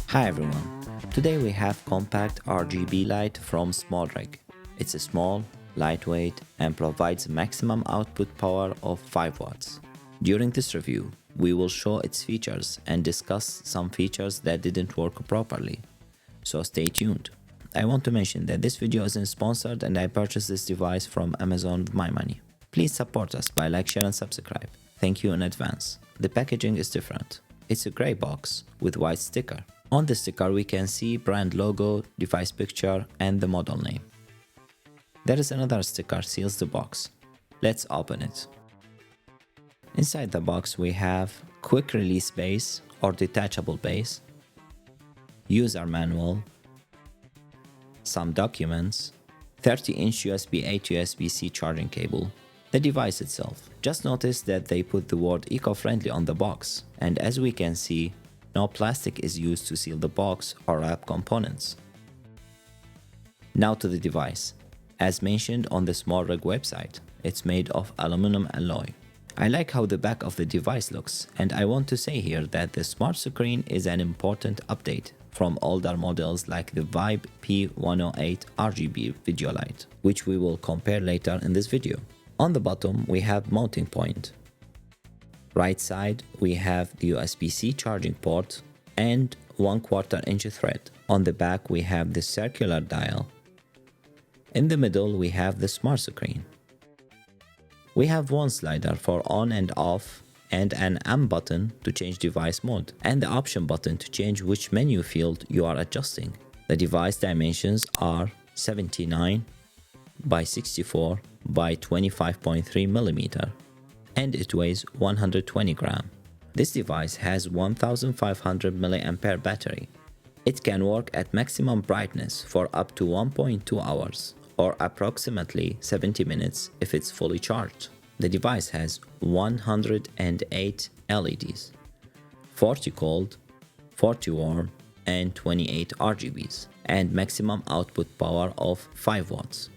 Hi everyone, today we have compact RGB light from Smallrig. It's a small, lightweight and provides maximum output power of 5 watts. During this review, we will show its features and discuss some features that didn't work properly. So stay tuned. I want to mention that this video isn't sponsored and I purchased this device from Amazon with my money. Please support us by like, share and subscribe. Thank you in advance. The packaging is different. It's a grey box with white sticker. On the sticker we can see brand logo, device picture and the model name. There is another sticker seals the box. Let's open it. Inside the box we have quick release base or detachable base, user manual, some documents, 30-inch USB-A to USB-C charging cable, the device itself. Just notice that they put the word eco-friendly on the box, and as we can see, no plastic is used to seal the box or wrap components. Now to the device. As mentioned on the Smallrig website, it's made of aluminum alloy. I like how the back of the device looks, and I want to say here that the smart screen is an important update from older models like the Vibe P108 RGB video light, which we will compare later in this video. On the bottom we have mounting point. Right side we have the USB-C charging port and 1/4 inch thread. On the back we have the circular dial. In the middle we have the smart screen. We have one slider for on and off and an M button to change device mode and the option button to change which menu field you are adjusting. The device dimensions are 79 by 64 by 25.3 mm and it weighs 120 grams. This device has 1500 mAh battery. It can work at maximum brightness for up to 1.2 hours or approximately 70 minutes if it's fully charged. The device has 108 LEDs, 40 cold, 40 warm and 28 RGBs and maximum output power of 5 watts.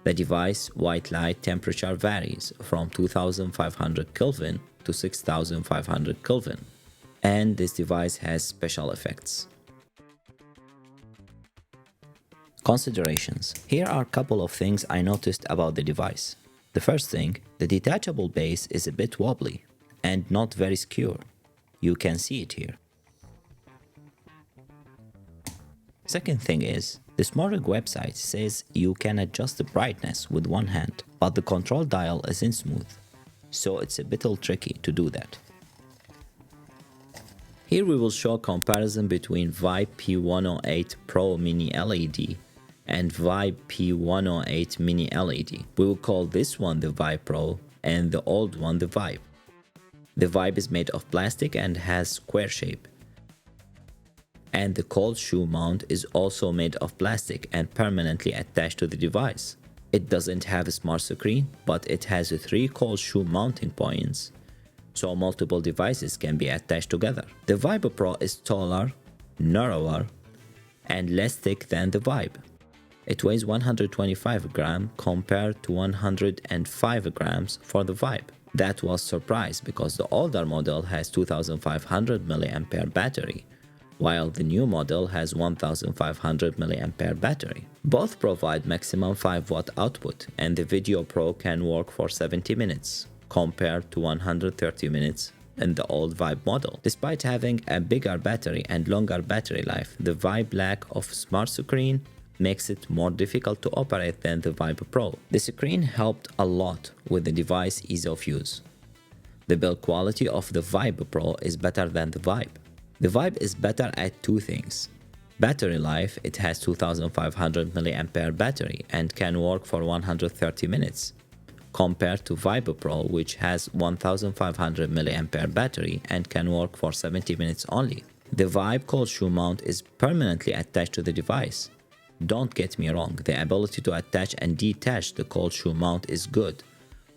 The device white light temperature varies from 2500 Kelvin to 6500 Kelvin, and this device has special effects. Considerations. Here are a couple of things I noticed about the device. The first thing, the detachable base is a bit wobbly and not very secure. You can see it here. Second thing is, the Smallrig website says you can adjust the brightness with one hand, but the control dial isn't smooth, so it's a bit tricky to do that. Here we will show a comparison between Vibe P108 Pro Mini LED and Vibe P108 Mini LED. We will call this one the Vibe Pro and the old one the Vibe. The Vibe is made of plastic and has square shape. And the cold shoe mount is also made of plastic and permanently attached to the device. It doesn't have a smart screen, but it has 3 cold shoe mounting points, so multiple devices can be attached together. The Vibe Pro is taller, narrower, and less thick than the Vibe. It weighs 125 grams compared to 105 grams for the Vibe. That was a surprise because the older model has 2500 mAh battery, while the new model has 1500 mAh battery. Both provide maximum 5 watt output and the Video Pro can work for 70 minutes compared to 130 minutes in the old Vibe model. Despite having a bigger battery and longer battery life, the Vibe lack of smart screen makes it more difficult to operate than the Vibe Pro. The screen helped a lot with the device ease of use. The build quality of the Vibe Pro is better than the Vibe. The Vibe is better at 2 things. Battery life, it has 2500 mAh battery and can work for 130 minutes, compared to Vibe Pro which has 1500 mAh battery and can work for 70 minutes only. The Vibe cold shoe mount is permanently attached to the device. Don't get me wrong, the ability to attach and detach the cold shoe mount is good,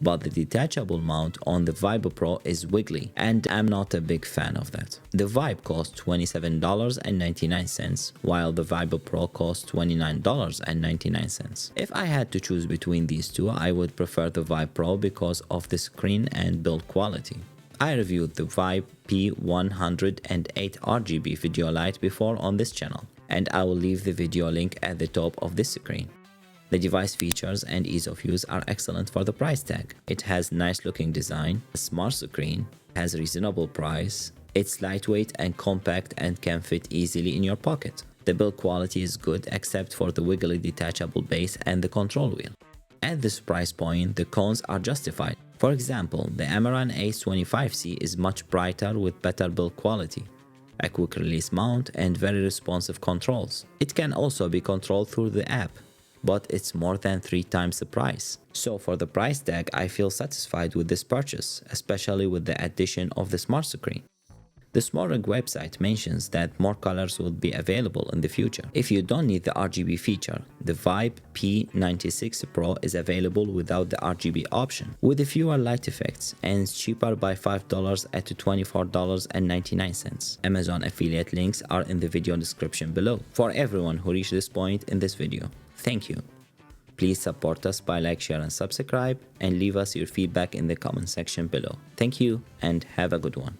but the detachable mount on the Vibe Pro is wiggly and I'm not a big fan of that. The Vibe costs $27.99 while the Vibe Pro costs $29.99. If I had to choose between these two, I would prefer the Vibe Pro because of the screen and build quality. I reviewed the Vibe P108 RGB video light before on this channel, and I will leave the video link at the top of this screen. The device features and ease of use are excellent for the price tag. It has nice looking design, a smart screen, has a reasonable price, it's lightweight and compact and can fit easily in your pocket. The build quality is good except for the wiggly detachable base and the control wheel. At this price point, the cons are justified. For example, the Amaran Ace 25C is much brighter with better build quality, a quick release mount and very responsive controls. It can also be controlled through the app, but it's more than 3 times the price. So for the price tag, I feel satisfied with this purchase, especially with the addition of the smart screen. The Smallrig website mentions that more colors will be available in the future. If you don't need the RGB feature, the Vibe P108 Pro is available without the RGB option, with fewer light effects, and it's cheaper by $5 at $24.99. Amazon affiliate links are in the video description below. For everyone who reached this point in this video, thank you. Please support us by like, share and subscribe, and leave us your feedback in the comment section below. Thank you and have a good one.